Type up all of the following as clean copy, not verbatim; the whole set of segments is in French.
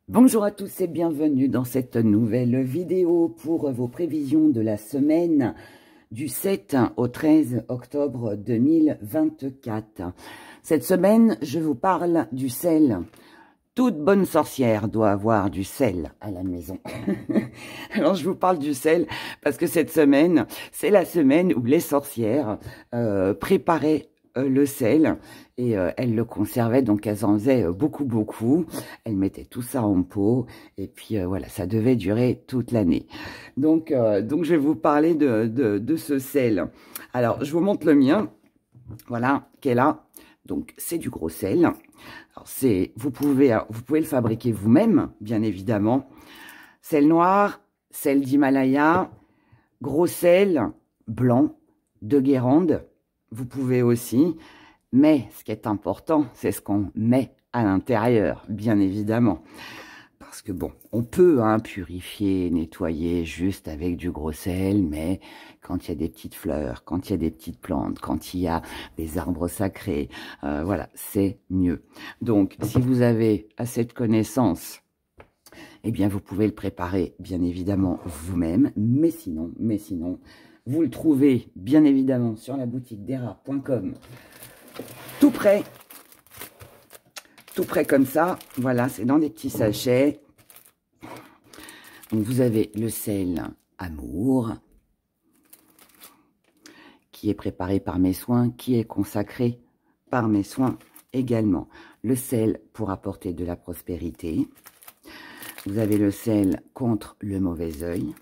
Bonjour à tous et bienvenue dans cette nouvelle vidéo pour vos prévisions de la semaine du 7 au 13 octobre 2024. Cette semaine, je vous parle du sel. Toute bonne sorcière doit avoir du sel à la maison. Alors, je vous parle du sel parce que cette semaine, c'est la semaine où les sorcières préparaient le sel et elles le conservaient, donc elles en faisaient beaucoup. Elles mettaient tout ça en pot et puis voilà, ça devait durer toute l'année. Donc je vais vous parler de ce sel. Alors, je vous montre le mien. Voilà, qui est là. Donc, c'est du gros sel. Alors, vous pouvez le fabriquer vous-même, bien évidemment. Sel noir, sel d'Himalaya, gros sel blanc de Guérande. Vous pouvez aussi, mais ce qui est important, c'est ce qu'on met à l'intérieur, bien évidemment. Parce que bon, on peut purifier, nettoyer juste avec du gros sel, mais quand il y a des petites fleurs, quand il y a des petites plantes, quand il y a des arbres sacrés, voilà, c'est mieux. Donc, si vous avez assez de connaissances, eh bien, vous pouvez le préparer, bien évidemment, vous-même. Mais sinon, vous le trouvez, bien évidemment, sur la boutique d'era.com, tout prêt comme ça. Voilà, c'est dans des petits sachets. Donc, vous avez le sel Amour, qui est préparé par mes soins, qui est consacré par mes soins également. Le sel pour apporter de la prospérité. Vous avez le sel contre le mauvais œil.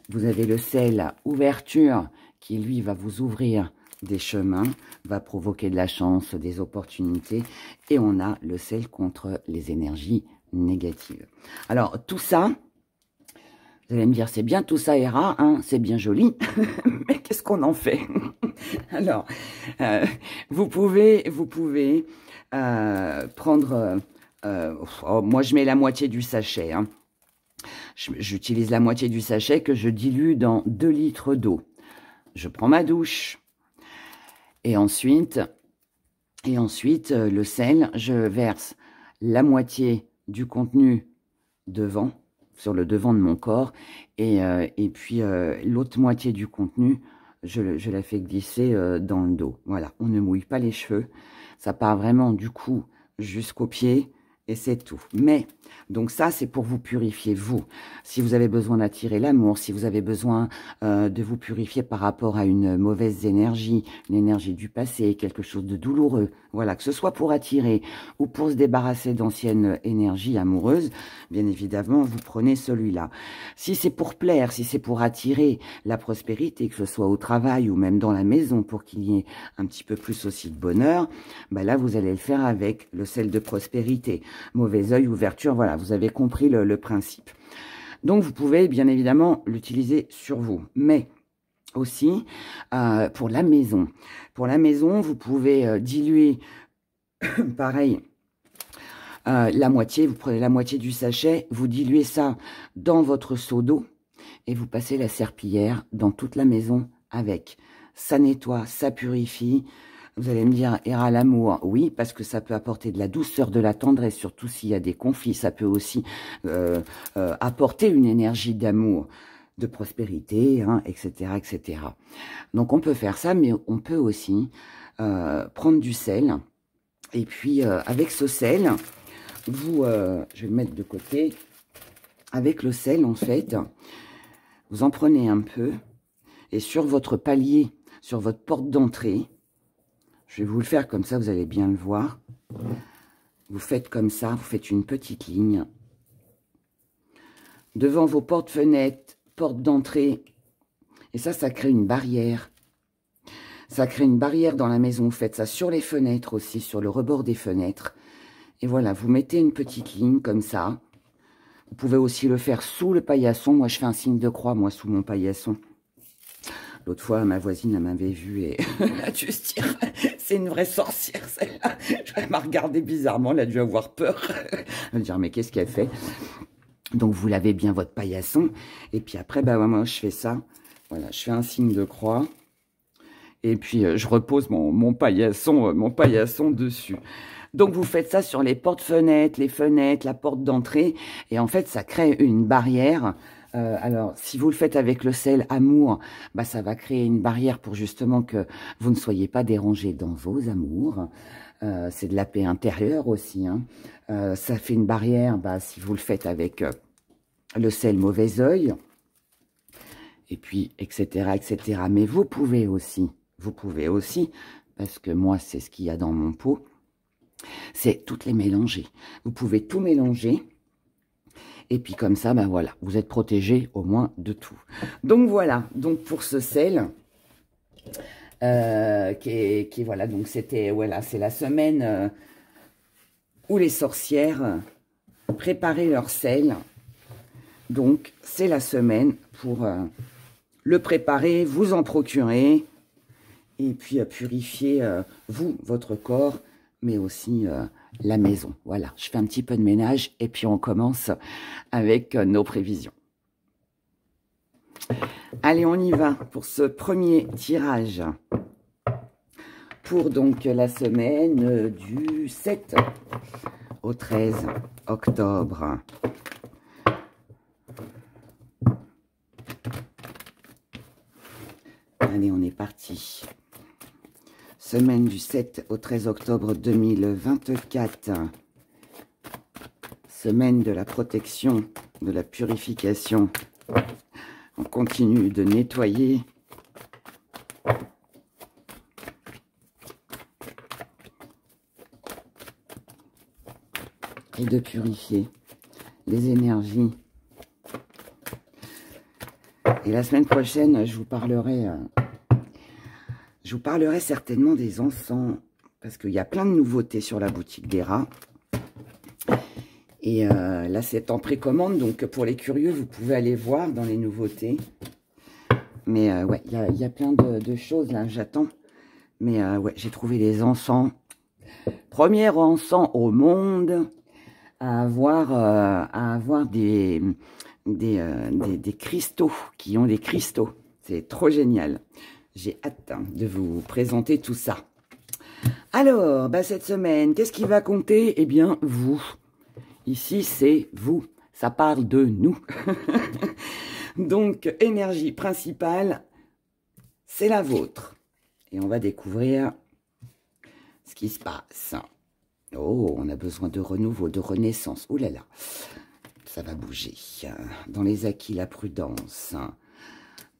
Vous avez le sel ouverture qui, lui, va vous ouvrir des chemins, va provoquer de la chance, des opportunités. Et on a le sel contre les énergies négatives. Alors, tout ça, vous allez me dire, c'est bien tout ça, Hera, hein, c'est bien joli, mais qu'est-ce qu'on en fait? Alors, vous pouvez prendre... moi, je mets la moitié du sachet, hein. J'utilise la moitié du sachet que je dilue dans 2 litres d'eau. Je prends ma douche. Et ensuite, le sel, je verse la moitié du contenu devant, sur le devant de mon corps. Et puis, l'autre moitié du contenu, je la fais glisser dans le dos. Voilà, on ne mouille pas les cheveux. Ça part vraiment du cou jusqu'aux pieds. Et c'est tout. Mais, donc ça, c'est pour vous purifier, vous. Si vous avez besoin d'attirer l'amour, si vous avez besoin de vous purifier par rapport à une mauvaise énergie, une énergie du passé, quelque chose de douloureux, voilà, que ce soit pour attirer ou pour se débarrasser d'anciennes énergies amoureuses, bien évidemment, vous prenez celui-là. Si c'est pour plaire, si c'est pour attirer la prospérité, que ce soit au travail ou même dans la maison, pour qu'il y ait un petit peu plus aussi de bonheur, ben là, vous allez le faire avec le sel de prospérité. Mauvais œil, ouverture, voilà, vous avez compris le principe. Donc, vous pouvez bien évidemment l'utiliser sur vous, mais aussi pour la maison. Pour la maison, vous pouvez diluer, pareil, la moitié, vous prenez la moitié du sachet, vous diluez ça dans votre seau d'eau et vous passez la serpillière dans toute la maison avec. Ça nettoie, ça purifie. Vous allez me dire, Hera, l'amour, oui, parce que ça peut apporter de la douceur, de la tendresse, surtout s'il y a des conflits. Ça peut aussi apporter une énergie d'amour, de prospérité, hein, etc. Donc, on peut faire ça, mais on peut aussi prendre du sel. Et puis, avec ce sel, je vais le mettre de côté. Avec le sel, en fait, vous en prenez un peu. Et sur votre palier, sur votre porte d'entrée, je vais vous le faire comme ça, vous allez bien le voir. Vous faites comme ça, vous faites une petite ligne. Devant vos portes-fenêtres, portes d'entrée. Et ça crée une barrière. Ça crée une barrière dans la maison. Vous faites ça sur les fenêtres aussi, sur le rebord des fenêtres. Et voilà, vous mettez une petite ligne comme ça. Vous pouvez aussi le faire sous le paillasson. Moi, je fais un signe de croix, moi, sous mon paillasson. L'autre fois, ma voisine, elle m'avait vue et elle a dû se dire, c'est une vraie sorcière, celle-là. Elle m'a regardé bizarrement, elle a dû avoir peur. Elle va dire, mais qu'est-ce qu'elle fait? Donc, vous lavez bien votre paillasson. Et puis après, bah, moi, je fais ça. Voilà, je fais un signe de croix. Et puis, je repose mon paillasson dessus. Donc, vous faites ça sur les portes-fenêtres, les fenêtres, la porte d'entrée. Et en fait, ça crée une barrière. Alors, si vous le faites avec le sel amour, bah, ça va créer une barrière pour justement que vous ne soyez pas dérangé dans vos amours. C'est de la paix intérieure aussi. Hein. Ça fait une barrière, bah, si vous le faites avec le sel mauvais œil. Et puis, etc., etc. Mais vous pouvez aussi, parce que moi, c'est ce qu'il y a dans mon pot, c'est toutes les mélanger. Vous pouvez tout mélanger. Et puis comme ça, ben voilà, vous êtes protégé au moins de tout. Donc voilà, donc pour ce sel, voilà, donc c'était, voilà, c'est la semaine où les sorcières préparaient leur sel. Donc c'est la semaine pour le préparer, vous en procurer, et puis purifier vous, votre corps, mais aussi la maison. Voilà, je fais un petit peu de ménage et puis on commence avec nos prévisions. Allez, on y va pour ce premier tirage. Pour donc la semaine du 7 au 13 octobre. Allez, on est parti. Semaine du 7 au 13 octobre 2024. Semaine de la protection, de la purification. On continue de nettoyer. Et de purifier les énergies. Et la semaine prochaine, je vous parlerai certainement des encens, parce qu'il y a plein de nouveautés sur la boutique des rats. Et là, c'est en précommande, donc pour les curieux, vous pouvez aller voir dans les nouveautés. Mais ouais, il y a plein de choses, là, j'attends. Mais ouais, j'ai trouvé des encens. Premier encens au monde à avoir des cristaux, qui ont des cristaux. C'est trop génial. J'ai hâte de vous présenter tout ça. Alors, bah, cette semaine, qu'est-ce qui va compter? Eh bien, vous. Ici, c'est vous. Ça parle de nous. Donc, énergie principale, c'est la vôtre. Et on va découvrir ce qui se passe. Oh, on a besoin de renouveau, de renaissance. Ouh là là, ça va bouger. Dans les acquis, la prudence.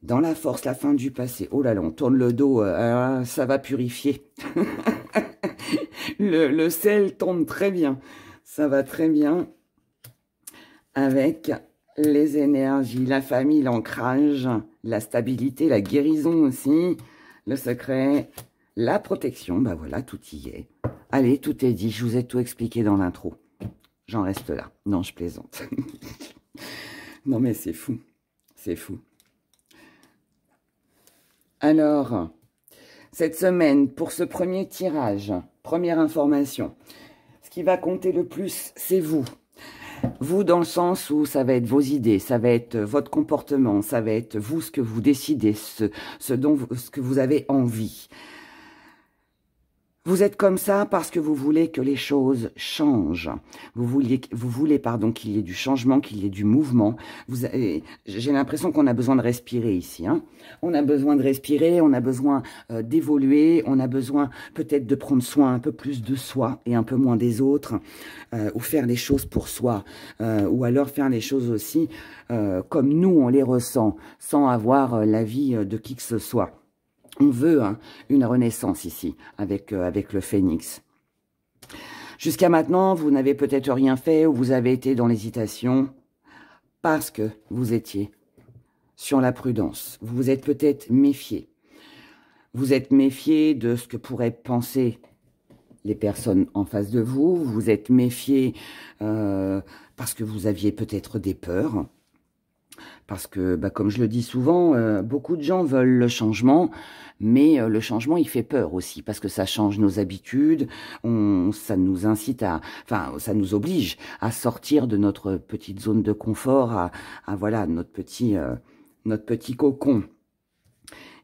Dans la force, la fin du passé. Oh là là, on tourne le dos, ça va purifier. le sel tombe très bien. Ça va très bien avec les énergies, la famille, l'ancrage, la stabilité, la guérison aussi, le secret, la protection. Ben voilà, tout y est. Allez, tout est dit. Je vous ai tout expliqué dans l'intro. J'en reste là. Non, je plaisante. Non, mais c'est fou. C'est fou. Alors, cette semaine, pour ce premier tirage, première information, ce qui va compter le plus, c'est vous. Vous, dans le sens où ça va être vos idées, ça va être votre comportement, ça va être vous, ce que vous décidez, ce que vous avez envie. Vous êtes comme ça parce que vous voulez que les choses changent. Vous voulez pardon, qu'il y ait du changement, qu'il y ait du mouvement. J'ai l'impression qu'on a besoin de respirer ici. Hein. On a besoin de respirer, on a besoin d'évoluer, on a besoin peut-être de prendre soin un peu plus de soi et un peu moins des autres, ou faire les choses pour soi, ou alors faire les choses aussi comme nous on les ressent, sans avoir l'avis de qui que ce soit. On veut une renaissance ici, avec le phénix. Jusqu'à maintenant, vous n'avez peut-être rien fait ou vous avez été dans l'hésitation parce que vous étiez sur la prudence. Vous vous êtes peut-être méfié. Vous êtes méfié de ce que pourraient penser les personnes en face de vous. Vous vous êtes méfié parce que vous aviez peut-être des peurs. Parce que, bah, comme je le dis souvent, beaucoup de gens veulent le changement, mais le changement, il fait peur aussi, parce que ça change nos habitudes, ça nous incite enfin, ça nous oblige à sortir de notre petite zone de confort, à voilà, notre petit cocon.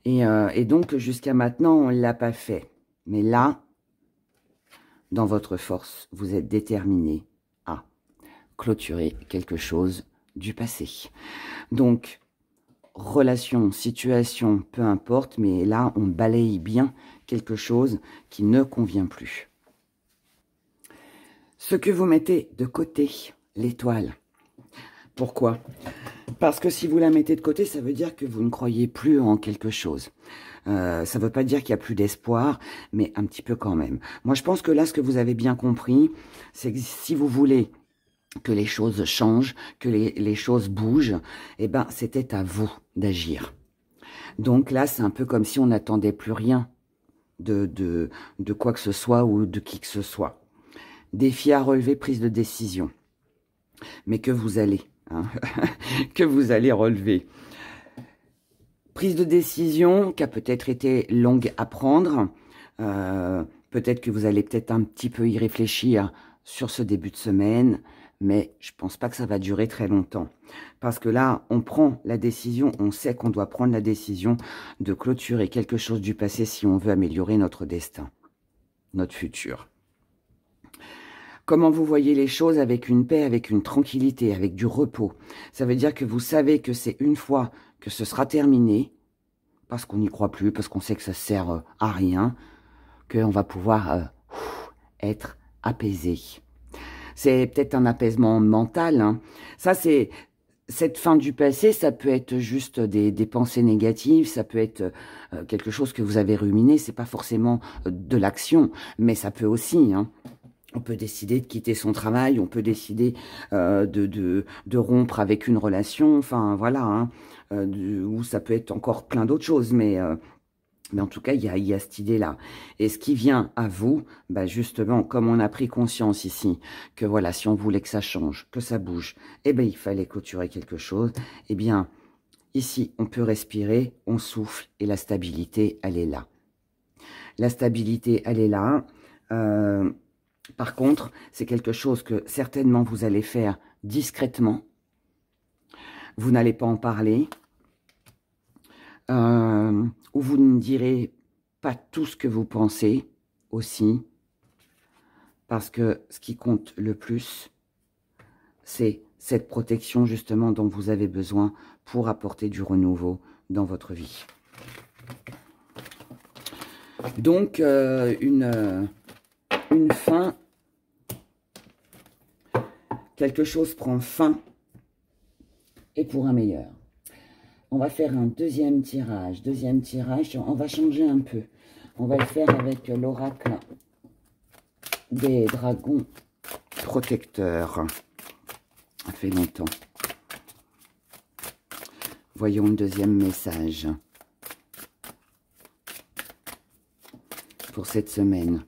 Et donc, jusqu'à maintenant, on ne l'a pas fait. Mais là, dans votre force, vous êtes déterminé à clôturer quelque chose du passé. Donc, relation, situation, peu importe, mais là, on balaye bien quelque chose qui ne convient plus. Ce que vous mettez de côté, l'étoile. Pourquoi? Parce que si vous la mettez de côté, ça veut dire que vous ne croyez plus en quelque chose. Ça ne veut pas dire qu'il n'y a plus d'espoir, mais un petit peu quand même. Moi, je pense que là, ce que vous avez bien compris, c'est que si vous voulez que les choses changent, que les choses bougent, eh ben, c'était à vous d'agir. Donc là, c'est un peu comme si on n'attendait plus rien de quoi que ce soit ou de qui que ce soit. Défi à relever, prise de décision. Mais que vous allez, hein, que vous allez relever. Prise de décision qui a peut-être été longue à prendre. Peut-être que vous allez peut-être un petit peu y réfléchir sur ce début de semaine. Mais je ne pense pas que ça va durer très longtemps. Parce que là, on prend la décision, on sait qu'on doit prendre la décision de clôturer quelque chose du passé si on veut améliorer notre destin, notre futur. Comment vous voyez les choses avec une paix, avec une tranquillité, avec du repos. Ça veut dire que vous savez que c'est une fois que ce sera terminé, parce qu'on n'y croit plus, parce qu'on sait que ça sert à rien, qu'on va pouvoir être apaisé. C'est peut-être un apaisement mental. Hein. Ça, c'est cette fin du passé, ça peut être juste des pensées négatives, ça peut être quelque chose que vous avez ruminé, c'est pas forcément de l'action, mais ça peut aussi... Hein. On peut décider de quitter son travail, on peut décider de rompre avec une relation, enfin voilà, hein, ou ça peut être encore plein d'autres choses, mais en tout cas, il y a cette idée-là. Et ce qui vient à vous, bah justement, comme on a pris conscience ici, que voilà, si on voulait que ça change, que ça bouge, eh ben il fallait clôturer quelque chose, eh bien, ici, on peut respirer, on souffle, et la stabilité, elle est là. La stabilité, elle est là. Par contre, c'est quelque chose que certainement vous allez faire discrètement. Vous n'allez pas en parler. Ou vous ne direz pas tout ce que vous pensez aussi. Parce que ce qui compte le plus, c'est cette protection justement dont vous avez besoin pour apporter du renouveau dans votre vie. Donc, une fin... Quelque chose prend fin et pour un meilleur. On va faire un deuxième tirage. Deuxième tirage, on va changer un peu. On va le faire avec l'oracle des dragons protecteurs. Ça fait longtemps. Voyons le deuxième message. Pour cette semaine,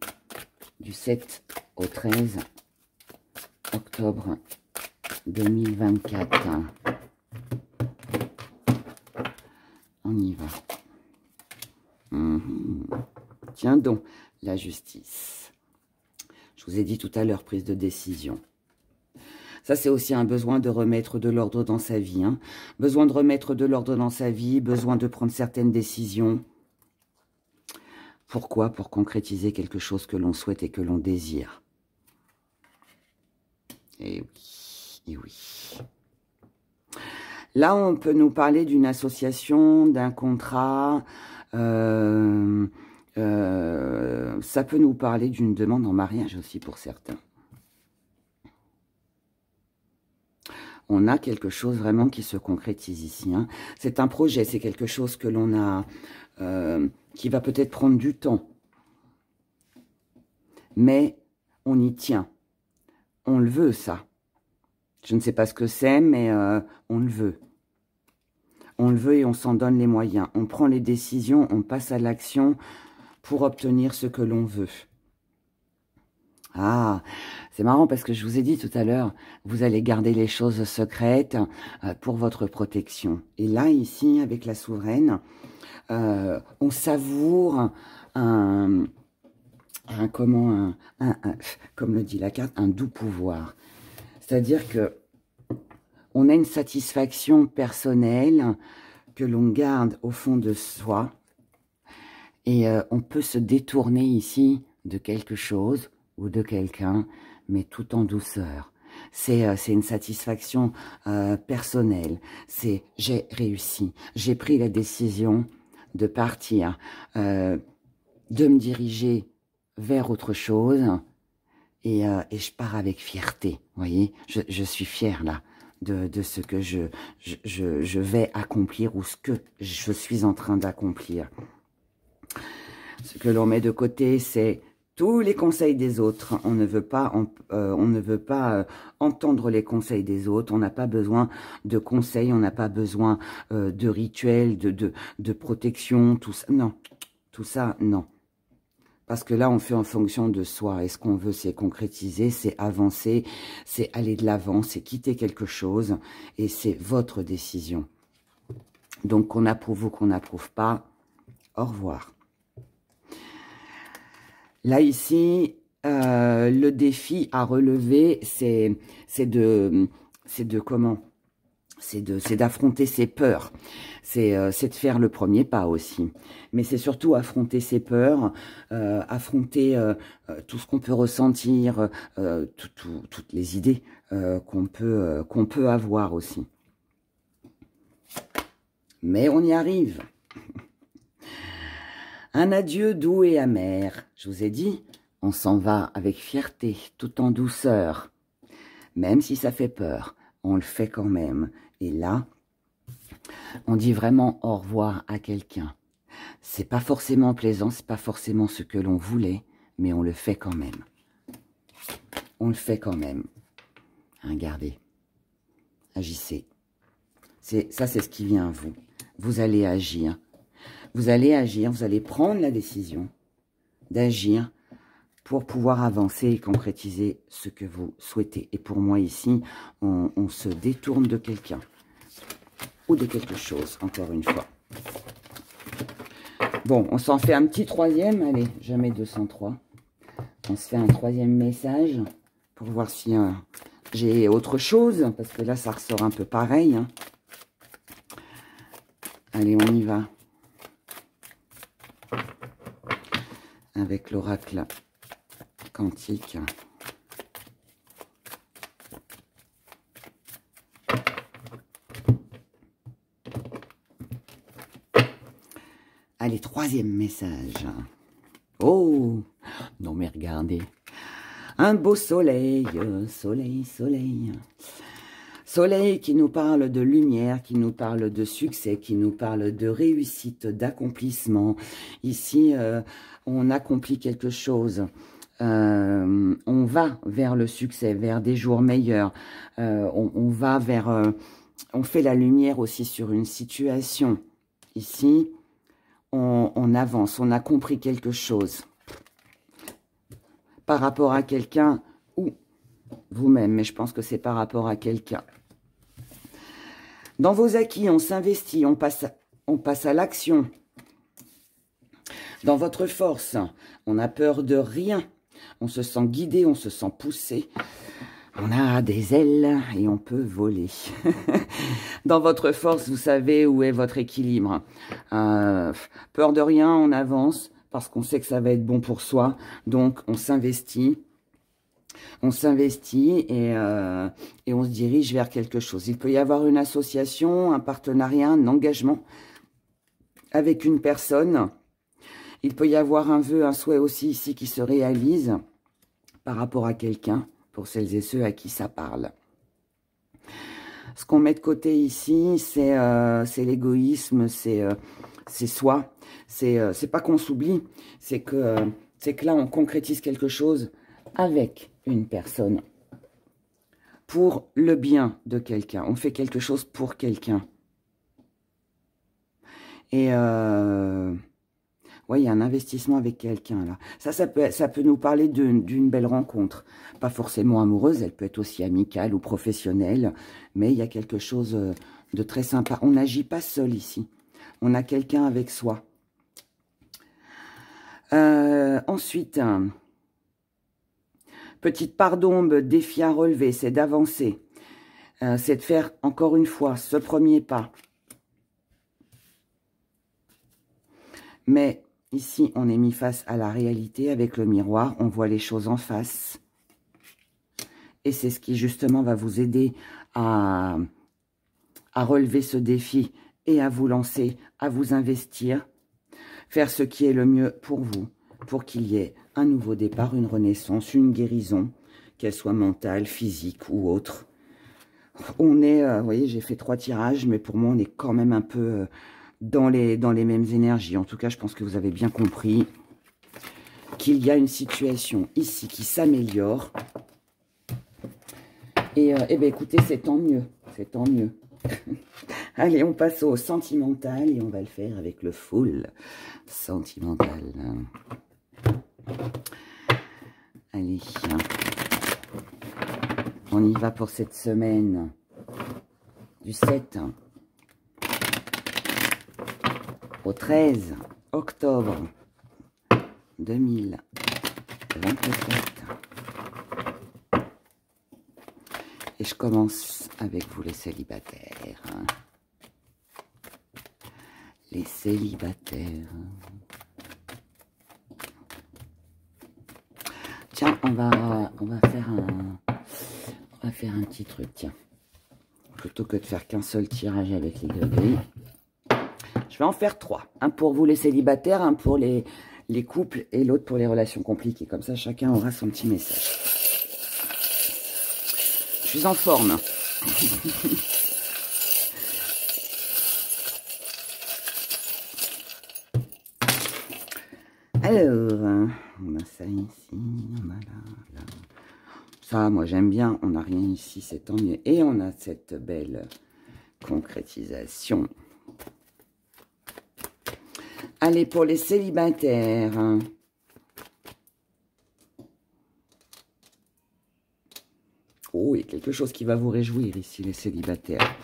du 7 au 13 octobre 2024. On y va. Tiens donc, la justice. Je vous ai dit tout à l'heure, prise de décision. Ça, c'est aussi un besoin de remettre de l'ordre dans sa vie. Hein. Besoin de remettre de l'ordre dans sa vie, besoin de prendre certaines décisions. Pourquoi? Pour concrétiser quelque chose que l'on souhaite et que l'on désire. Et oui, et oui. Là, on peut nous parler d'une association, d'un contrat. Ça peut nous parler d'une demande en mariage aussi pour certains. On a quelque chose vraiment qui se concrétise ici. Hein. C'est un projet, c'est quelque chose que l'on a, qui va peut-être prendre du temps. Mais on y tient. On le veut, ça. Je ne sais pas ce que c'est, mais on le veut. On le veut et on s'en donne les moyens. On prend les décisions, on passe à l'action pour obtenir ce que l'on veut. Ah, c'est marrant parce que je vous ai dit tout à l'heure, vous allez garder les choses secrètes pour votre protection. Et là, ici, avec la souveraine, on savoure comme le dit la carte, un doux pouvoir. C'est-à-dire que on a une satisfaction personnelle que l'on garde au fond de soi. Et on peut se détourner ici de quelque chose ou de quelqu'un, mais tout en douceur. C'est une satisfaction personnelle. C'est j'ai réussi, j'ai pris la décision de partir, de me diriger vers autre chose et je pars avec fierté. Vous voyez, je suis fière là de ce que je vais accomplir ou ce que je suis en train d'accomplir. Ce que l'on met de côté, c'est tous les conseils des autres. On ne veut pas, entendre les conseils des autres. On n'a pas besoin de conseils, on n'a pas besoin de rituels, de protection, tout ça. Non, tout ça, non. Parce que là, on fait en fonction de soi. Et ce qu'on veut, c'est concrétiser, c'est avancer, c'est aller de l'avant, c'est quitter quelque chose. Et c'est votre décision. Donc, qu'on approuve ou qu'on n'approuve pas, au revoir. Là, ici, le défi à relever, c'est d'affronter ses peurs. C'est de faire le premier pas aussi. Mais c'est surtout affronter ses peurs, affronter tout ce qu'on peut ressentir, toutes les idées qu'on peut avoir aussi. Mais on y arrive. Un adieu doux et amer. Je vous ai dit, on s'en va avec fierté, tout en douceur. Même si ça fait peur, on le fait quand même. Et là, on dit vraiment au revoir à quelqu'un. C'est pas forcément plaisant, c'est pas forcément ce que l'on voulait, mais on le fait quand même. On le fait quand même. Regardez. Agissez. Ça, c'est ce qui vient à vous. Vous allez agir. Vous allez agir, vous allez prendre la décision d'agir pour pouvoir avancer et concrétiser ce que vous souhaitez. Et pour moi ici, on se détourne de quelqu'un ou de quelque chose, encore une fois. Bon, on s'en fait un petit troisième, allez, jamais 203. On se fait un troisième message pour voir si j'ai autre chose, parce que là, ça ressort un peu pareil. Hein. Allez, on y va. Avec l'oracle quantique. Allez, troisième message. Oh, non mais regardez. Un beau soleil, soleil, soleil. Soleil qui nous parle de lumière, qui nous parle de succès, qui nous parle de réussite, d'accomplissement. Ici, on accomplit quelque chose. On va vers le succès, vers des jours meilleurs. On va vers... on fait la lumière aussi sur une situation. Ici, on avance, on a compris quelque chose. Par rapport à quelqu'un ou vous-même, mais je pense que c'est par rapport à quelqu'un. Dans vos acquis, on s'investit, on passe à l'action. Dans votre force, on a peur de rien. On se sent guidé, on se sent poussé. On a des ailes et on peut voler. Dans votre force, vous savez où est votre équilibre. Peur de rien, on avance parce qu'on sait que ça va être bon pour soi. Donc, on s'investit. On s'investit et on se dirige vers quelque chose. Il peut y avoir une association, un partenariat, un engagement avec une personne. Il peut y avoir un vœu, un souhait aussi ici qui se réalise par rapport à quelqu'un, pour celles et ceux à qui ça parle. Ce qu'on met de côté ici, c'est l'égoïsme, c'est soi. C'est pas qu'on s'oublie, c'est que là, on concrétise quelque chose avec une personne, pour le bien de quelqu'un. On fait quelque chose pour quelqu'un. Et ouais, il y a un investissement avec quelqu'un là. Ça peut nous parler d'une belle rencontre. Pas forcément amoureuse, elle peut être aussi amicale ou professionnelle, mais il y a quelque chose de très sympa. On n'agit pas seul ici. On a quelqu'un avec soi. Ensuite... petite part d'ombre, défi à relever, c'est d'avancer. C'est de faire, encore une fois, ce premier pas. Mais Ici, on est mis face à la réalité avec le miroir. On voit les choses en face. Et c'est ce qui, justement, va vous aider à relever ce défi et à vous lancer, à vous investir, faire ce qui est le mieux pour vous, pour qu'il y ait un nouveau départ, une renaissance, une guérison, qu'elle soit mentale, physique ou autre. On est, vous voyez, j'ai fait 3 tirages, mais pour moi, on est quand même un peu dans les mêmes énergies. En tout cas, je pense que vous avez bien compris qu'il y a une situation ici qui s'améliore. Et ben, écoutez, c'est tant mieux, c'est tant mieux. Allez, on passe au sentimental et on va le faire avec le full sentimental. Allez, on y va pour cette semaine du 7 au 13 octobre 2027. Et je commence avec vous les célibataires. Les célibataires. Tiens, on va faire un petit truc, tiens. Plutôt que de faire qu'un seul tirage avec les gris. Je vais en faire 3. Un pour vous les célibataires, un pour les couples et l'autre pour les relations compliquées. Comme ça, chacun aura son petit message. Je suis en forme. Alors, on a ça ici, on a là. Ça, moi j'aime bien, on n'a rien ici, c'est tant mieux. Et on a cette belle concrétisation. Allez, pour les célibataires. Oh, il y a quelque chose qui va vous réjouir ici, les célibataires.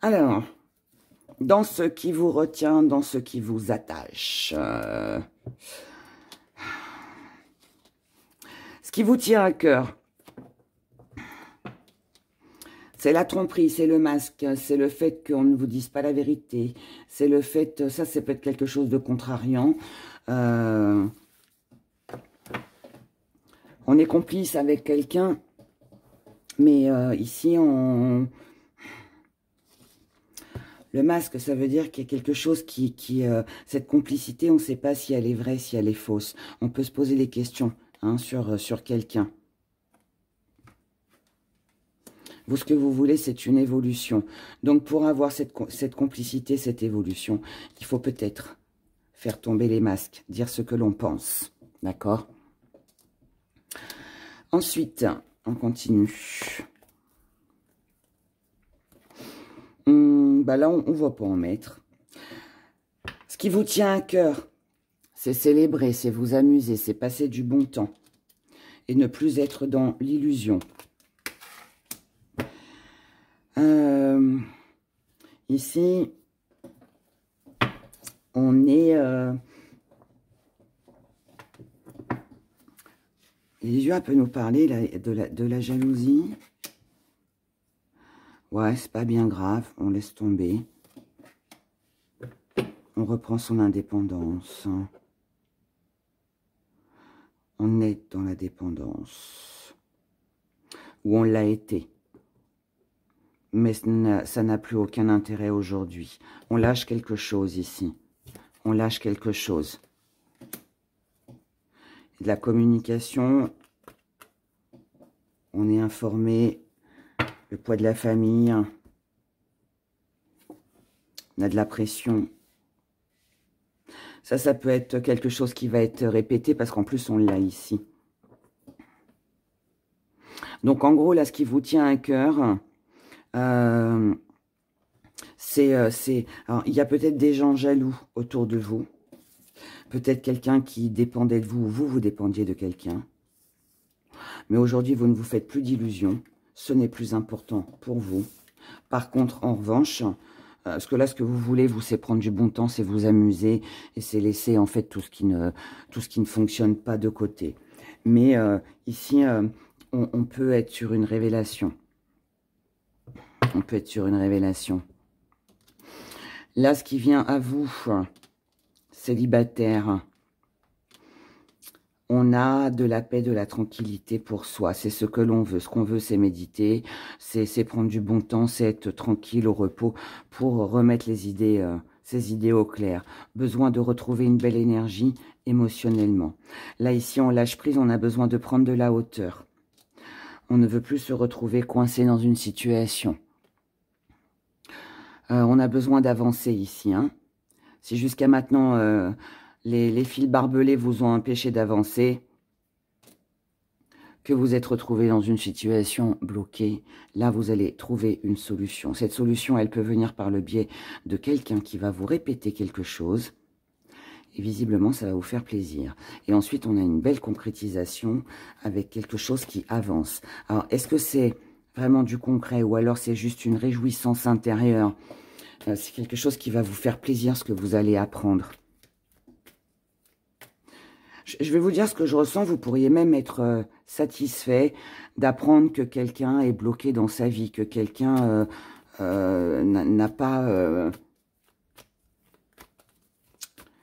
Alors, dans ce qui vous retient, dans ce qui vous attache. Ce qui vous tient à cœur, c'est la tromperie, c'est le masque, c'est le fait qu'on ne vous dise pas la vérité, c'est le fait, ça peut être quelque chose de contrariant. On est complice avec quelqu'un, mais ici, le masque, ça veut dire qu'il y a quelque chose cette complicité, on ne sait pas si elle est vraie, si elle est fausse. On peut se poser des questions hein, sur quelqu'un. Vous, ce que vous voulez, c'est une évolution. Donc, pour avoir cette complicité, cette évolution, il faut peut-être faire tomber les masques, dire ce que l'on pense. D'accord ? Ensuite, on continue. Bah là, on ne va pas en mettre. Ce qui vous tient à cœur, c'est célébrer, c'est vous amuser, c'est passer du bon temps. Et ne plus être dans l'illusion. Ici, on est... les yeux peuvent nous parler de la jalousie. Ouais, c'est pas bien grave, on laisse tomber. On reprend son indépendance. On est dans la dépendance. Ou on l'a été. Mais ça n'a plus aucun intérêt aujourd'hui. On lâche quelque chose ici. On lâche quelque chose. De la communication. On est informé. Le poids de la famille. On a de la pression. Ça peut être quelque chose qui va être répété parce qu'en plus, on l'a ici. Donc, en gros, là, ce qui vous tient à cœur, alors, il y a peut-être des gens jaloux autour de vous. Peut-être quelqu'un qui dépendait de vous ou vous dépendiez de quelqu'un. Mais aujourd'hui, vous ne vous faites plus d'illusions. Ce n'est plus important pour vous. Par contre, en revanche... parce que là, ce que vous voulez, c'est prendre du bon temps, c'est vous amuser et c'est laisser en fait tout ce qui ne fonctionne pas de côté. Mais ici, on peut être sur une révélation. On peut être sur une révélation. Là, ce qui vient à vous, célibataire, on a de la paix, de la tranquillité pour soi. C'est ce que l'on veut. Ce qu'on veut, c'est méditer, c'est prendre du bon temps, c'est être tranquille, au repos, pour remettre les idées, ses idées au clair. Besoin de retrouver une belle énergie émotionnellement. Là, ici, on lâche prise, on a besoin de prendre de la hauteur. On ne veut plus se retrouver coincé dans une situation. On a besoin d'avancer ici. Hein. Si jusqu'à maintenant, les fils barbelés vous ont empêché d'avancer, que vous êtes retrouvé dans une situation bloquée, là, vous allez trouver une solution. Cette solution, elle peut venir par le biais de quelqu'un qui va vous répéter quelque chose. Et visiblement, ça va vous faire plaisir. Et ensuite, on a une belle concrétisation avec quelque chose qui avance. Alors, est-ce que c'est vraiment du concret ou alors c'est juste une réjouissance intérieure? C'est quelque chose qui va vous faire plaisir, ce que vous allez apprendre. Je vais vous dire ce que je ressens. Vous pourriez même être satisfait d'apprendre que quelqu'un est bloqué dans sa vie, que quelqu'un n'a pas...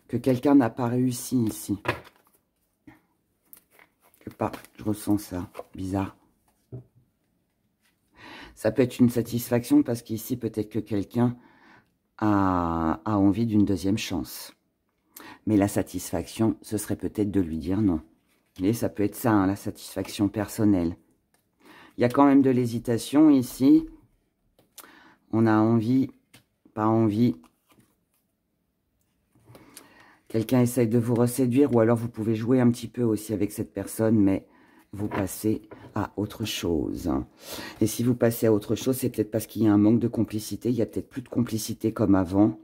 que quelqu'un n'a pas réussi ici. Je ressens ça. Bizarre. Ça peut être une satisfaction parce qu'ici, peut-être que quelqu'un a envie d'une deuxième chance. Mais la satisfaction, ce serait peut-être de lui dire non. Et ça peut être ça, hein, la satisfaction personnelle. Il y a quand même de l'hésitation ici. On a envie, pas envie. Quelqu'un essaye de vous reséduire ou alors vous pouvez jouer un petit peu aussi avec cette personne, mais vous passez à autre chose. Et si vous passez à autre chose, c'est peut-être parce qu'il y a un manque de complicité. Il y a peut-être plus de complicité comme avant.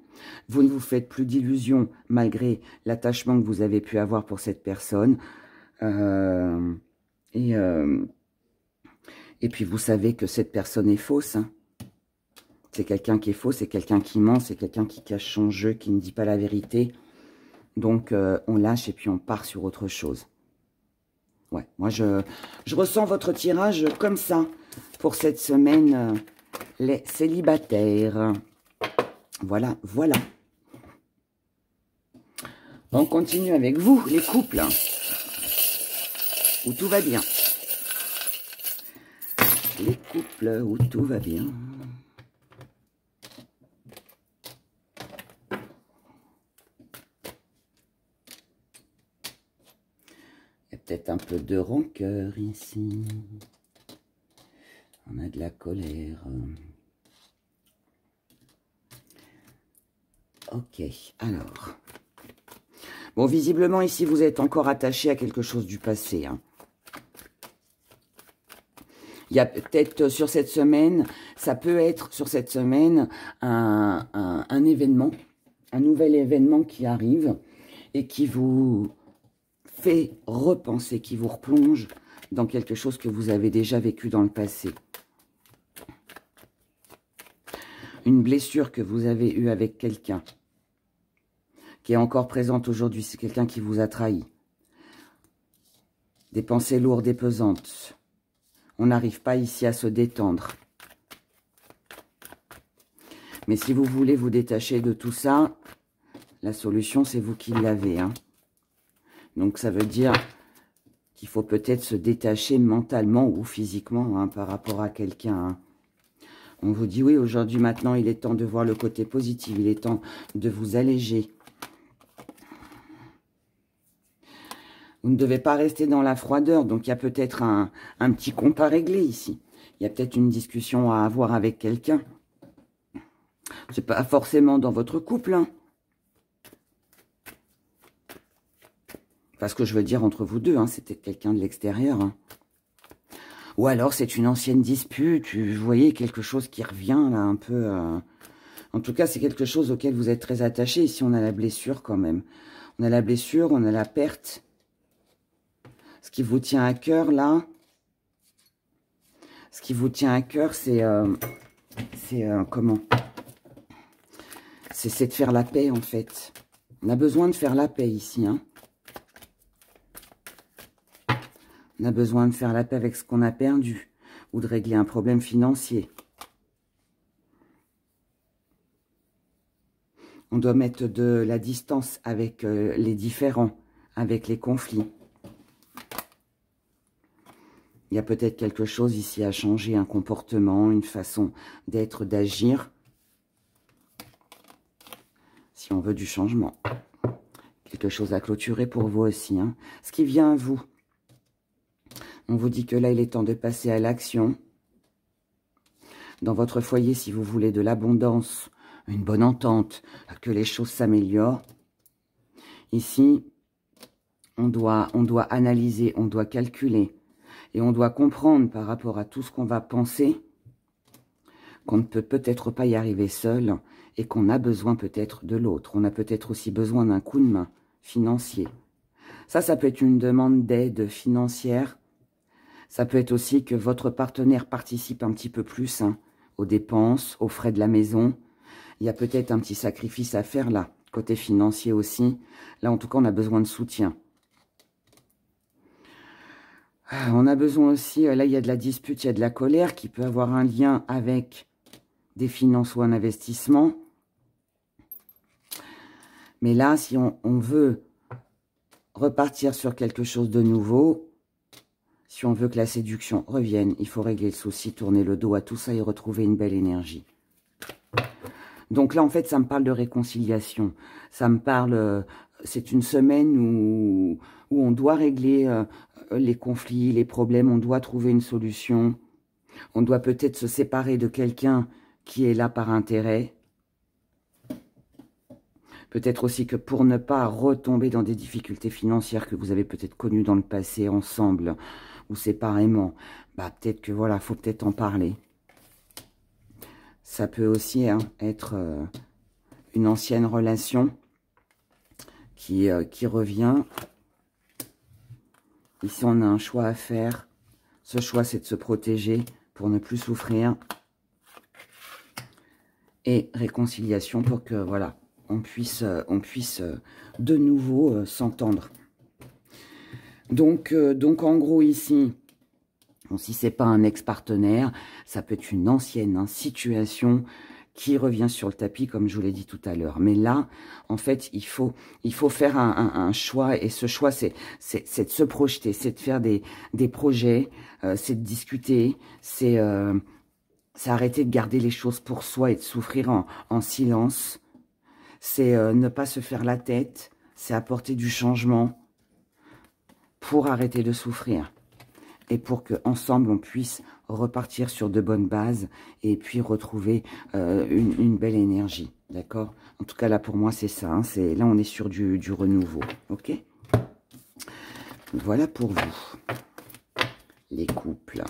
Vous ne vous faites plus d'illusions malgré l'attachement que vous avez pu avoir pour cette personne. Et puis vous savez que cette personne est fausse. Hein. C'est quelqu'un qui est faux, c'est quelqu'un qui ment, c'est quelqu'un qui cache son jeu, qui ne dit pas la vérité. Donc, on lâche et puis on part sur autre chose. Ouais, moi, je ressens votre tirage comme ça pour cette semaine, les célibataires. Voilà, voilà. On continue avec vous, les couples, où tout va bien. Les couples où tout va bien. Peut-être un peu de rancœur ici. On a de la colère. Ok, alors. Bon, visiblement, ici, vous êtes encore attaché à quelque chose du passé. Hein. Il y a peut-être sur cette semaine, ça peut être sur cette semaine un événement, un nouvel événement qui arrive et qui vous fait repenser, qui vous replonge dans quelque chose que vous avez déjà vécu dans le passé. Une blessure que vous avez eue avec quelqu'un, qui est encore présente aujourd'hui, c'est quelqu'un qui vous a trahi. Des pensées lourdes et pesantes. On n'arrive pas ici à se détendre. Mais si vous voulez vous détacher de tout ça, la solution, c'est vous qui l'avez, hein. Donc, ça veut dire qu'il faut peut-être se détacher mentalement ou physiquement hein, par rapport à quelqu'un. Hein. On vous dit, oui, aujourd'hui, maintenant, il est temps de voir le côté positif. Il est temps de vous alléger. Vous ne devez pas rester dans la froideur. Donc, il y a peut-être un petit compte à régler ici. Il y a peut-être une discussion à avoir avec quelqu'un. C'est pas forcément dans votre couple, hein. Parce que je veux dire entre vous deux, hein, c'était quelqu'un de l'extérieur. Hein. Ou alors c'est une ancienne dispute, vous voyez, quelque chose qui revient là un peu. En tout cas, c'est quelque chose auquel vous êtes très attaché. Ici, on a la blessure quand même. On a la blessure, on a la perte. Ce qui vous tient à cœur là, ce qui vous tient à cœur, c'est comment? C'est de faire la paix en fait. On a besoin de faire la paix ici, hein. On a besoin de faire la paix avec ce qu'on a perdu ou de régler un problème financier. On doit mettre de la distance avec les différends, avec les conflits. Il y a peut-être quelque chose ici à changer, un comportement, une façon d'être, d'agir. Si on veut du changement. Quelque chose à clôturer pour vous aussi. Hein. Ce qui vient à vous. On vous dit que là, il est temps de passer à l'action. Dans votre foyer, si vous voulez de l'abondance, une bonne entente, que les choses s'améliorent. Ici, on doit analyser, on doit calculer. Et on doit comprendre par rapport à tout ce qu'on va penser qu'on ne peut peut-être pas y arriver seul et qu'on a besoin peut-être de l'autre. On a peut-être aussi besoin d'un coup de main financier. Ça peut être une demande d'aide financière. Ça peut être aussi que votre partenaire participe un petit peu plus aux dépenses, aux frais de la maison. Il y a peut-être un petit sacrifice à faire là, côté financier aussi. Là, en tout cas, on a besoin de soutien. On a besoin aussi, là, il y a de la dispute, il y a de la colère qui peut avoir un lien avec des finances ou un investissement. Mais là, si on veut repartir sur quelque chose de nouveau, si on veut que la séduction revienne, il faut régler le souci, tourner le dos à tout ça et retrouver une belle énergie. Donc là, en fait, ça me parle de réconciliation. Ça me parle, c'est une semaine où on doit régler les conflits, les problèmes, on doit trouver une solution. On doit peut-être se séparer de quelqu'un qui est là par intérêt. Peut-être aussi que pour ne pas retomber dans des difficultés financières que vous avez peut-être connues dans le passé ensemble ou séparément, bah peut-être que voilà, faut peut-être en parler. Ça peut aussi être une ancienne relation qui revient. Ici, on a un choix à faire. Ce choix, c'est de se protéger pour ne plus souffrir. Et réconciliation pour que, voilà, on puisse de nouveau s'entendre. Donc, en gros, ici, bon, si c'est pas un ex-partenaire, ça peut être une ancienne situation qui revient sur le tapis, comme je vous l'ai dit tout à l'heure. Mais là, en fait, il faut faire un choix. Et ce choix, c'est de se projeter, c'est de faire des projets, c'est de discuter, c'est arrêter de garder les choses pour soi et de souffrir en silence. C'est ne pas se faire la tête, c'est apporter du changement pour arrêter de souffrir. Et pour qu'ensemble, on puisse repartir sur de bonnes bases et puis retrouver une belle énergie. D'accord? En tout cas, là, pour moi, c'est ça. Hein, là, on est sur du renouveau. OK? Voilà pour vous, les couples.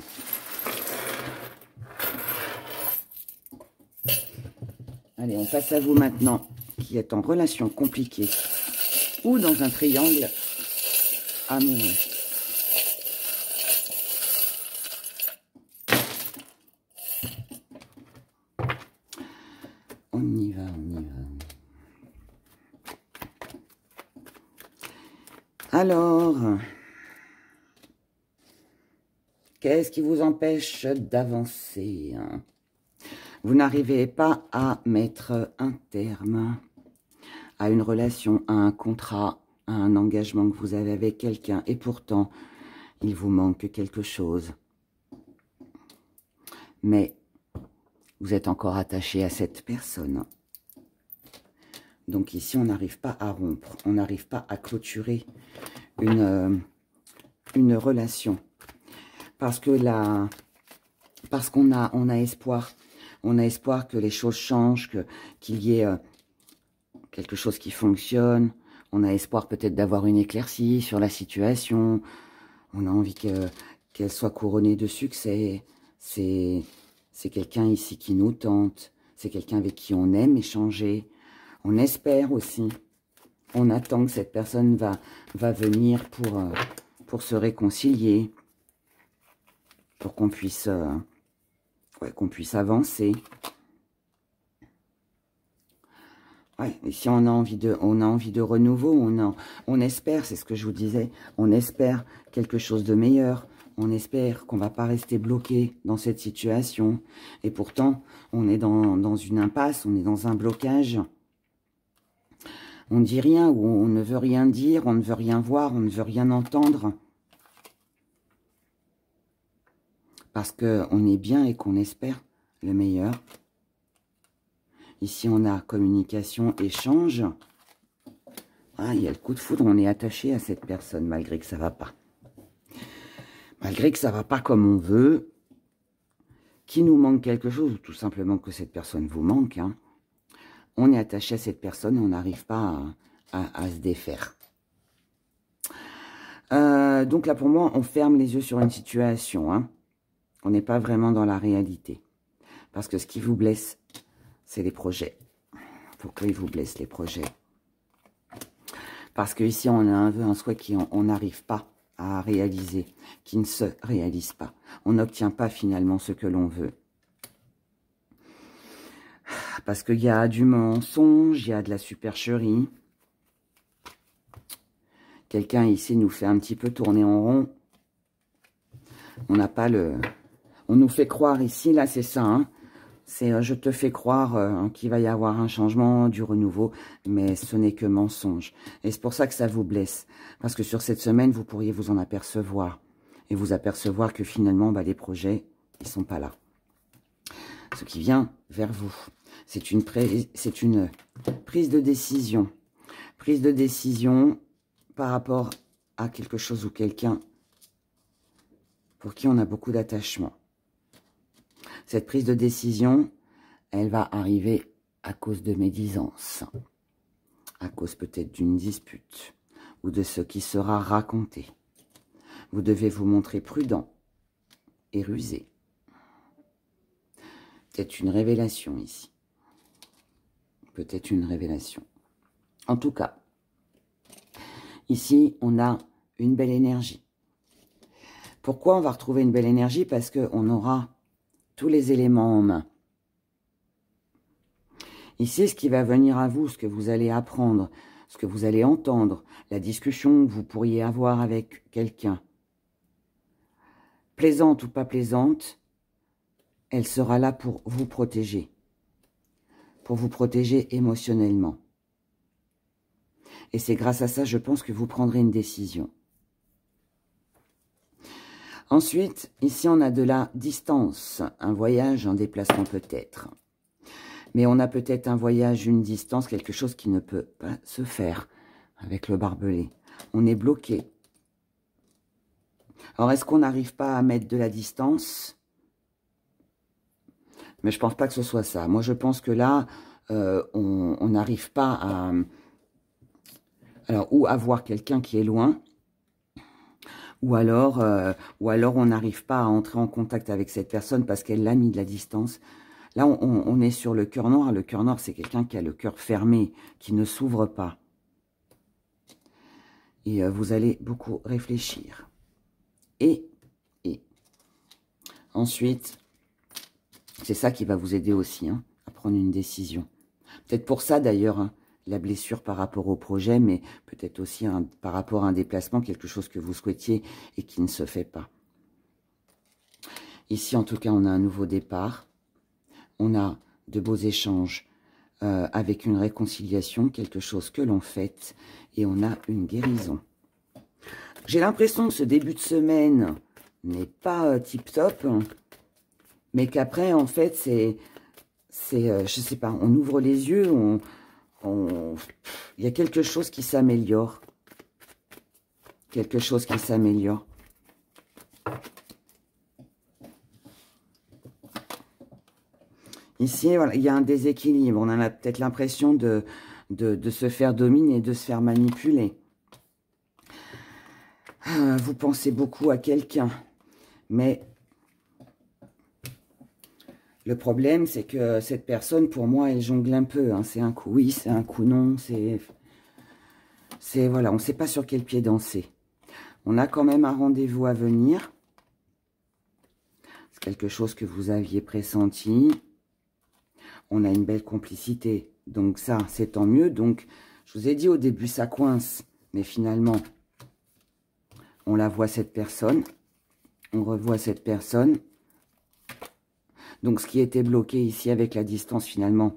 Allez, on passe à vous maintenant, qui êtes en relation compliquée ou dans un triangle amoureux. On y va, on y va. Alors, qu'est-ce qui vous empêche d'avancer? Vous n'arrivez pas à mettre un terme à une relation, à un contrat, à un engagement que vous avez avec quelqu'un. Et pourtant, il vous manque quelque chose. Mais vous êtes encore attaché à cette personne. Donc ici, on n'arrive pas à rompre. On n'arrive pas à clôturer une relation. Parce que là, parce qu'on a espoir. On a espoir que les choses changent, qu'il y ait quelque chose qui fonctionne. On a espoir peut-être d'avoir une éclaircie sur la situation. On a envie qu'elle soit couronnée de succès. C'est quelqu'un ici qui nous tente. C'est quelqu'un avec qui on aime échanger. On espère aussi. On attend que cette personne va venir pour se réconcilier. Pour qu'on puisse avancer. Ouais, et si on a envie de renouveau, on espère, c'est ce que je vous disais, on espère quelque chose de meilleur. On espère qu'on ne va pas rester bloqué dans cette situation. Et pourtant, on est dans une impasse, on est dans un blocage. On ne dit rien ou on ne veut rien dire, on ne veut rien voir, on ne veut rien entendre. Parce qu'on est bien et qu'on espère le meilleur. Ici, on a communication, échange. Ah, il y a le coup de foudre, on est attaché à cette personne, malgré que ça ne va pas. Malgré que ça ne va pas comme on veut, qu'il nous manque quelque chose, ou tout simplement que cette personne vous manque, hein, on est attaché à cette personne et on n'arrive pas à se défaire. Donc là, pour moi, on ferme les yeux sur une situation. Hein. On n'est pas vraiment dans la réalité. Parce que ce qui vous blesse, c'est les projets. Pourquoi ils vous blessent, les projets? Parce qu'ici, on a un souhait qu'on n'arrive pas à réaliser, qui ne se réalise pas. On n'obtient pas finalement ce que l'on veut. Parce qu'il y a du mensonge, il y a de la supercherie. Quelqu'un ici nous fait un petit peu tourner en rond. On n'a pas le... On nous fait croire ici, là c'est ça, hein. C'est je te fais croire qu'il va y avoir un changement, du renouveau, mais ce n'est que mensonge. Et c'est pour ça que ça vous blesse. Parce que sur cette semaine, vous pourriez vous en apercevoir. Et vous apercevoir que finalement, bah, les projets, ils ne sont pas là. Ce qui vient vers vous, c'est une prise de décision. Prise de décision par rapport à quelque chose ou quelqu'un pour qui on a beaucoup d'attachement. Cette prise de décision, elle va arriver à cause de médisance, à cause peut-être d'une dispute ou de ce qui sera raconté. Vous devez vous montrer prudent et rusé. Peut-être une révélation ici. Peut-être une révélation. En tout cas, ici, on a une belle énergie. Pourquoi on va retrouver une belle énergie? Parce qu'on aura tous les éléments en main. Ici, ce qui va venir à vous, ce que vous allez apprendre, ce que vous allez entendre, la discussion que vous pourriez avoir avec quelqu'un, plaisante ou pas plaisante, elle sera là pour vous protéger émotionnellement. Et c'est grâce à ça, je pense, que vous prendrez une décision. Ensuite, ici, on a de la distance, un voyage, un déplacement peut-être. Mais on a peut-être un voyage, une distance, quelque chose qui ne peut pas se faire avec le barbelé. On est bloqué. Alors, est-ce qu'on n'arrive pas à mettre de la distance? Mais je ne pense pas que ce soit ça. Moi, je pense que là, on n'arrive pas à... Alors, ou à voir quelqu'un qui est loin, ou alors on n'arrive pas à entrer en contact avec cette personne parce qu'elle l'a mis de la distance. Là, on est sur le cœur noir. Le cœur noir, c'est quelqu'un qui a le cœur fermé, qui ne s'ouvre pas. Et vous allez beaucoup réfléchir. Et ensuite, c'est ça qui va vous aider aussi, hein, à prendre une décision. Peut-être pour ça, d'ailleurs, hein, la blessure par rapport au projet, mais peut-être aussi par rapport à un déplacement, quelque chose que vous souhaitiez et qui ne se fait pas. Ici, en tout cas, on a un nouveau départ. On a de beaux échanges avec une réconciliation, quelque chose que l'on fête, et on a une guérison. J'ai l'impression que ce début de semaine n'est pas tip-top, mais qu'après, en fait, je sais pas, on ouvre les yeux, il y a quelque chose qui s'améliore. Quelque chose qui s'améliore. Ici, voilà, il y a un déséquilibre. On a peut-être l'impression de se faire dominer, de se faire manipuler. Vous pensez beaucoup à quelqu'un, mais le problème, c'est que cette personne, pour moi, elle jongle un peu. Hein. C'est un coup oui, c'est un coup non. Voilà, on ne sait pas sur quel pied danser. On a quand même un rendez-vous à venir. C'est quelque chose que vous aviez pressenti. On a une belle complicité. Donc ça, c'est tant mieux. Donc, je vous ai dit au début, ça coince. Mais finalement, on la voit cette personne. On revoit cette personne. Donc, ce qui était bloqué ici avec la distance, finalement,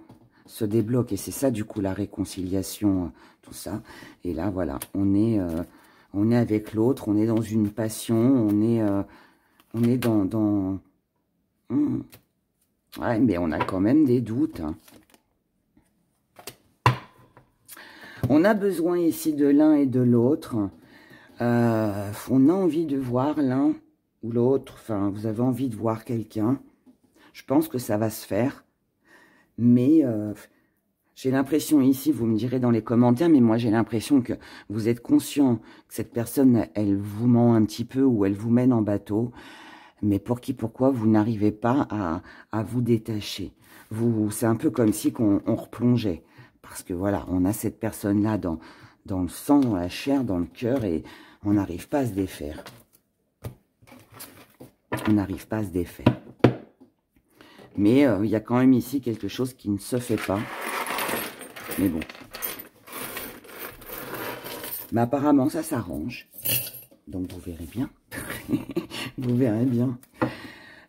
se débloque. Et c'est ça, du coup, la réconciliation, tout ça. Et là, voilà, on est avec l'autre, on est dans une passion, on est dans... Ouais, mais on a quand même des doutes. Hein. On a besoin ici de l'un et de l'autre. On a envie de voir l'un ou l'autre. Enfin, vous avez envie de voir quelqu'un. Je pense que ça va se faire. Mais j'ai l'impression ici, vous me direz dans les commentaires, mais moi j'ai l'impression que vous êtes conscient que cette personne, elle vous ment un petit peu ou elle vous mène en bateau. Mais pourquoi vous n'arrivez pas à vous détacher? C'est un peu comme si on replongeait. Parce que voilà, on a cette personne-là dans le sang, dans la chair, dans le cœur, et on n'arrive pas à se défaire. On n'arrive pas à se défaire. Mais il y a quand même ici quelque chose qui ne se fait pas. Mais bon. Mais apparemment, ça s'arrange. Donc, vous verrez bien. Vous verrez bien.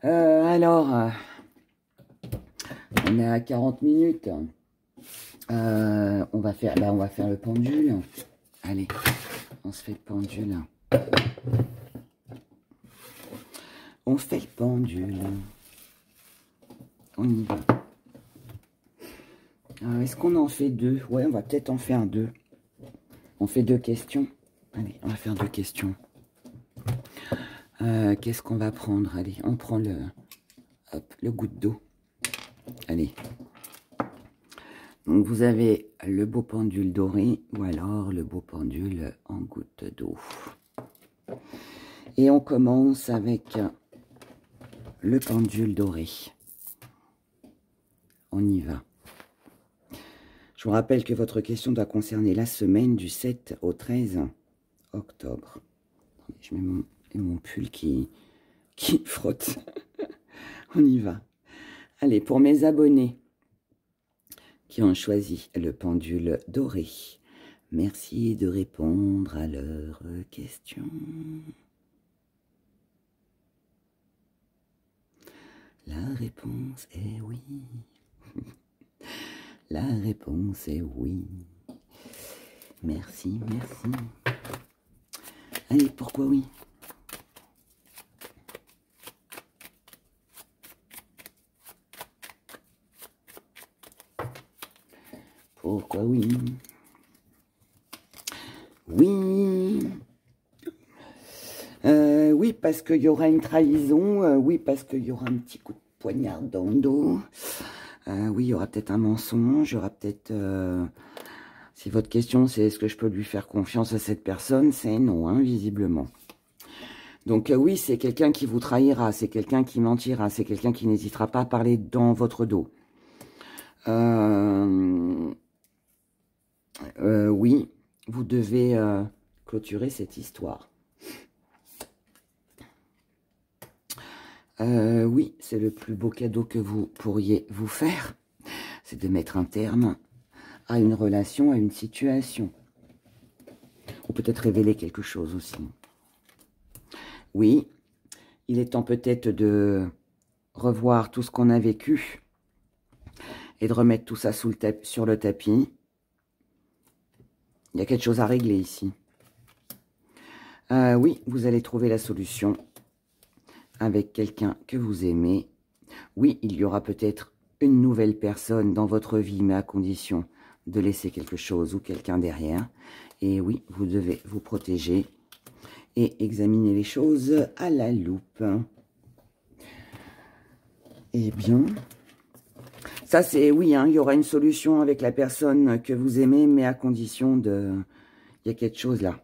Alors, on est à 40 minutes. On va faire le pendule. Allez, on se fait le pendule. On fait le pendule. On y va. Est-ce qu'on en fait deux? Ouais, on va peut-être en faire deux. On fait deux questions. Allez, on va faire deux questions. Qu'est-ce qu'on va prendre? Allez, on prend le goutte d'eau. Allez. Donc, vous avez le beau pendule doré ou alors le beau pendule en goutte d'eau. Et on commence avec le pendule doré. On y va. Je vous rappelle que votre question doit concerner la semaine du 7 au 13 octobre. Je mets mon pull qui frotte. On y va. Allez, pour mes abonnés qui ont choisi le pendule doré, merci de répondre à leurs questions. La réponse est oui. La réponse est oui. Merci, merci. Allez, pourquoi oui? Pourquoi oui? Oui. Oui, parce qu'il y aura une trahison. Oui, parce qu'il y aura un petit coup de poignard dans le dos. Oui, il y aura peut-être un mensonge. Il y aura peut-être... si votre question, c'est est-ce que je peux lui faire confiance à cette personne? C'est non, hein, visiblement. Donc oui, c'est quelqu'un qui vous trahira. C'est quelqu'un qui mentira. C'est quelqu'un qui n'hésitera pas à parler dans votre dos. Oui, vous devez clôturer cette histoire. Oui, c'est le plus beau cadeau que vous pourriez vous faire. C'est de mettre un terme à une relation, à une situation. Ou peut-être révéler quelque chose aussi. Oui, il est temps peut-être de revoir tout ce qu'on a vécu et de remettre tout ça sur le tapis. Il y a quelque chose à régler ici. Oui, vous allez trouver la solution avec quelqu'un que vous aimez. Oui, il y aura peut-être une nouvelle personne dans votre vie, mais à condition de laisser quelque chose ou quelqu'un derrière. Et oui, vous devez vous protéger et examiner les choses à la loupe. Eh bien, ça c'est oui, hein, il y aura une solution avec la personne que vous aimez, mais à condition de... Il y a quelque chose là.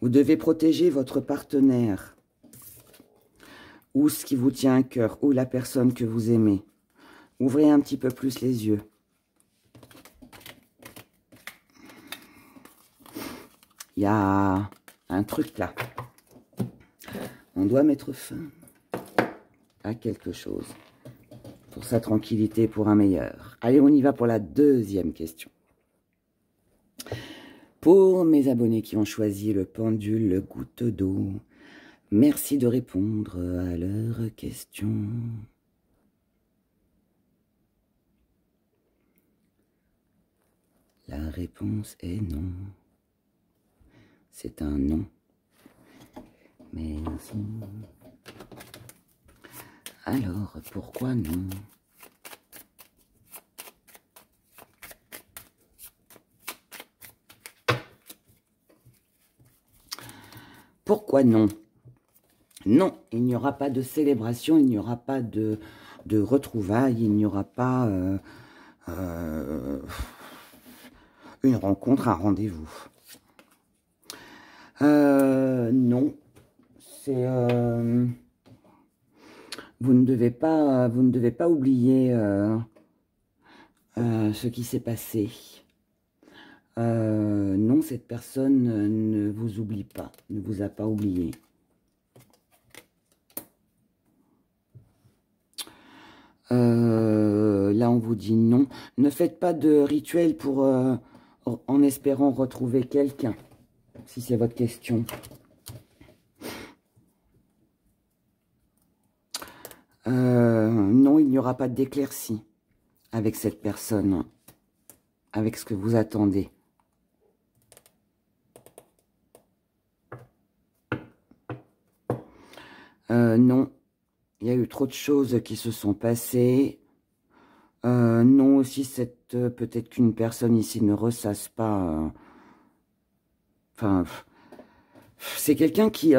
Vous devez protéger votre partenaire ou ce qui vous tient à cœur ou la personne que vous aimez. Ouvrez un petit peu plus les yeux. Il y a un truc là. On doit mettre fin à quelque chose pour sa tranquillité, pour un meilleur. Allez, on y va pour la deuxième question. Pour mes abonnés qui ont choisi le pendule goutte d'eau, merci de répondre à leurs questions. La réponse est non. C'est un non. Merci. Alors, pourquoi non? Pourquoi non? Non, il n'y aura pas de célébration, il n'y aura pas de retrouvailles, il n'y aura pas une rencontre, un rendez-vous. Non, c'est vous ne devez pas oublier ce qui s'est passé. Non, cette personne ne vous oublie pas, ne vous a pas oublié. Là, on vous dit non. Ne faites pas de rituel pour en espérant retrouver quelqu'un, si c'est votre question. Non, il n'y aura pas d'éclaircie avec cette personne, avec ce que vous attendez. Non, il y a eu trop de choses qui se sont passées. Non, aussi, peut-être qu'une personne ici ne ressasse pas. Enfin, c'est quelqu'un qui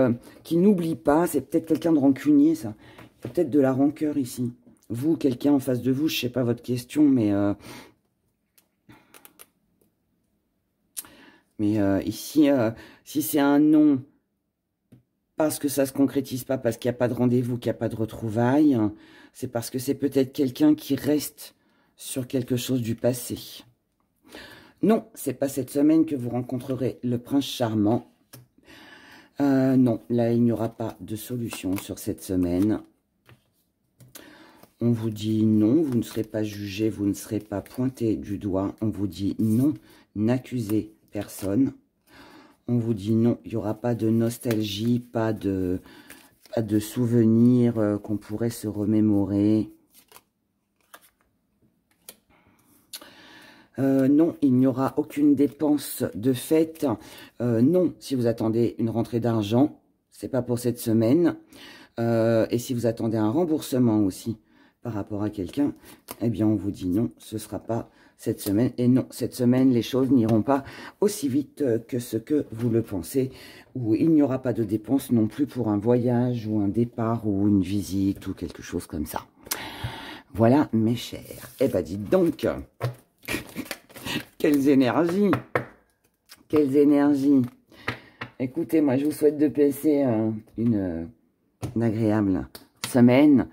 n'oublie pas. C'est peut-être quelqu'un de rancunier, ça. Il y a peut-être de la rancœur ici. Vous, quelqu'un en face de vous, je ne sais pas votre question, mais ici, si c'est un non, parce que ça ne se concrétise pas, parce qu'il n'y a pas de rendez-vous, qu'il n'y a pas de retrouvailles, c'est parce que c'est peut-être quelqu'un qui reste sur quelque chose du passé. Non, c'est pas cette semaine que vous rencontrerez le prince charmant. Non, là, il n'y aura pas de solution sur cette semaine. On vous dit non, vous ne serez pas jugé, vous ne serez pas pointé du doigt. On vous dit non, n'accusez personne. On vous dit non, il n'y aura pas de nostalgie, pas de souvenirs qu'on pourrait se remémorer. Non, il n'y aura aucune dépense de fête. Non, si vous attendez une rentrée d'argent, c'est pas pour cette semaine. Et si vous attendez un remboursement aussi par rapport à quelqu'un, eh bien on vous dit non, ce sera pas cette semaine. Et non, cette semaine, les choses n'iront pas aussi vite que ce que vous le pensez. Ou il n'y aura pas de dépenses non plus pour un voyage ou un départ ou une visite ou quelque chose comme ça. Voilà, mes chers. Eh ben, dites donc, quelles énergies! Quelles énergies! Écoutez, moi, je vous souhaite de passer une agréable semaine.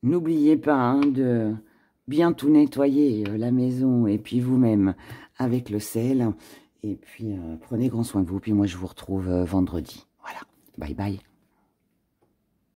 N'oubliez pas hein, de bien tout nettoyer, la maison et puis vous-même avec le sel. Et puis, prenez grand soin de vous. Puis moi, je vous retrouve vendredi. Voilà. Bye bye.